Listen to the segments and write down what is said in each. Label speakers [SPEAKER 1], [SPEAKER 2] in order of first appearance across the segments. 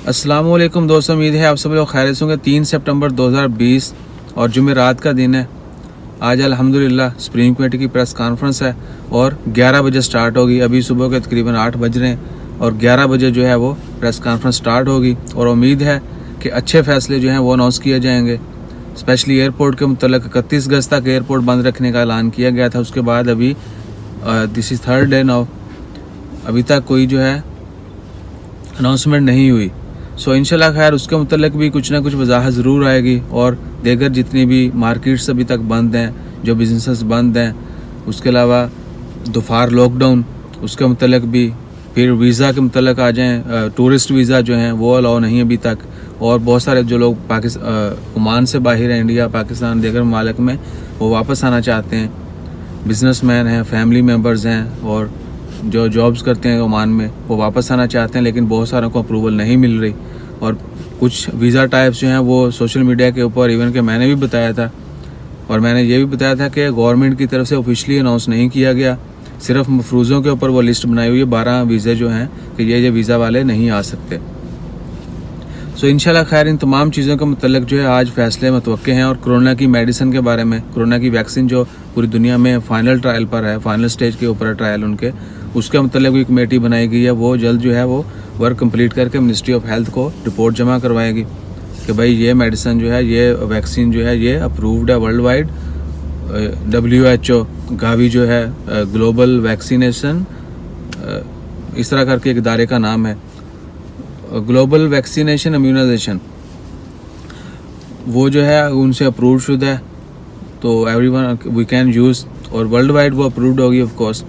[SPEAKER 1] अस्सलाम वालेकुम दोस्तों, उम्मीद है आप सब लोग खैरियत होंगे। 3 सितंबर 2020 और जुमेरात का दिन है। आज अल्हम्दुलिल्लाह सुप्रीम कमेटी की प्रेस कॉन्फ्रेंस है और 11 बजे स्टार्ट होगी। अभी सुबह के तकरीबन 8 बज रहे हैं और 11 बजे जो है वो प्रेस कॉन्फ्रेंस स्टार्ट होगी और उम्मीद है कि अच्छे फैसले जो हैं वो अनाउंस किए जाएंगे। स्पेशली एयरपोर्ट के मुतल्लिक़ 31 अगस्त तक एयरपोर्ट बंद रखने का ऐलान किया गया था। उसके बाद अभी this is 3rd day now, अभी तक कोई जो है अनाउंसमेंट नहीं हुई। सो इंशाल्लाह खैर उसके मुतल्लिक़ भी कुछ ना कुछ वजाहत ज़रूर आएगी। और देगर जितनी भी मार्केट्स अभी तक बंद हैं, जो बिजनेसेस बंद हैं, उसके अलावा दोफार लॉकडाउन, उसके मुतल्लिक़ भी फिर वीज़ा के मुतल्लिक़ आ जाएँ। टूरिस्ट वीज़ा जो हैं वो अलाउ नहीं अभी तक। और बहुत सारे जो लोग ओमान से बाहर हैं, इंडिया, पाकिस्तान, देगर ममालिक में, वो वापस आना चाहते हैं। बिजनेसमैन हैं, फैमिली मेम्बर्स हैं और जो जॉब्स करते हैं ओमान में, वो वापस आना चाहते हैं, लेकिन बहुत सारों को अप्रूवल नहीं मिल रही। और कुछ वीज़ा टाइप्स जो हैं वो सोशल मीडिया के ऊपर इवन के मैंने भी बताया था और मैंने ये भी बताया था कि गवर्नमेंट की तरफ से ऑफिशियली अनाउंस नहीं किया गया, सिर्फ मफरूज़ों के ऊपर वो लिस्ट बनाई हुई है 12 वीज़े जो हैं कि ये वीज़ा वाले नहीं आ सकते। सो इंशाल्लाह खैर इन तमाम चीज़ों के मुतल्लिक़ जो है आज फैसले मतवक्के हैं। और कोरोना की मेडिसिन के बारे में, कोरोना की वैक्सीन जो पूरी दुनिया में फाइनल ट्रायल पर है, फाइनल स्टेज के ऊपर है ट्रायल उनके, उसके मुतल्लिक़ भी कमेटी बनाई गई है। वो जल्द जो है वो वर्क कंप्लीट करके मिनिस्ट्री ऑफ हेल्थ को रिपोर्ट जमा करवाएगी कि भाई ये मेडिसिन जो है, ये वैक्सीन जो है, ये अप्रूव्ड है वर्ल्ड वाइड। WHO गावी जो है ग्लोबल वैक्सीनेशन, इस तरह करके एक इदारे का नाम है, ग्लोबल वैक्सीनेशन इम्यूनाइजेशन, वो जो है उनसे अप्रूव शुदा है। तो एवरीवन वी कैन यूज़, और वर्ल्ड वाइड वो अप्रूव्ड होगी ऑफ कोर्स।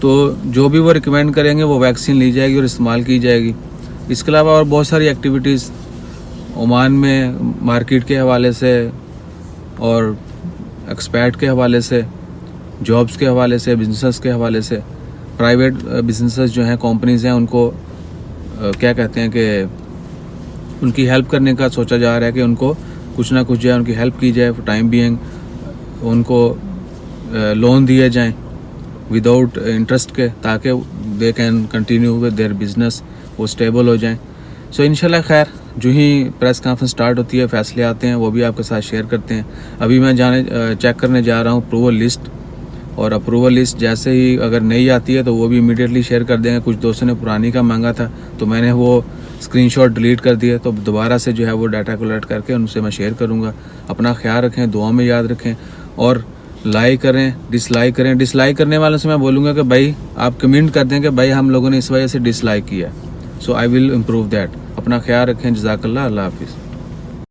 [SPEAKER 1] तो जो भी वो रिकमेंड करेंगे वो वैक्सीन ली जाएगी और इस्तेमाल की जाएगी। इसके अलावा और बहुत सारी एक्टिविटीज़ ओमान में मार्केट के हवाले से और एक्सपैट के हवाले से, जॉब्स के हवाले से, बिजनेस के हवाले से, प्राइवेट बिजनेसेस जो हैं, कंपनीज़ हैं, उनको क्या कहते हैं कि उनकी हेल्प करने का सोचा जा रहा है कि उनको कुछ ना कुछ जो है उनकी हेल्प की जाए। फॉर टाइम बीइंग उनको लोन दिए जाएं विदाउट इंटरेस्ट के, ताकि they can continue with their business, वो स्टेबल हो जाएं। सो इंशाल्लाह खैर जो ही प्रेस कॉन्फ्रेंस स्टार्ट होती है, फैसले आते हैं, वो भी आपके साथ शेयर करते हैं। अभी मैं चेक करने जा रहा हूँ अप्रूवल लिस्ट, और अप्रूवल लिस्ट जैसे ही अगर नहीं आती है तो वो भी इमीडिएटली शेयर कर देंगे। कुछ दोस्तों ने पुरानी का मांगा था तो मैंने वो स्क्रीनशॉट डिलीट कर दिया, तो दोबारा से जो है वो डाटा कलेक्ट करके उनसे मैं शेयर करूँगा। अपना ख्याल रखें, दुआ में याद रखें और लाइक करें, डिसलाइक करें। डिसलाइक करने वालों से मैं बोलूँगा कि भाई आप कमेंट कर दें कि भाई हम लोगों ने इस वजह से डिसलाइक किया। सो आई विल इम्प्रूव दैट। अपना ख्याल रखें। जज़ाकल्लाह, अल्लाह हाफिज़।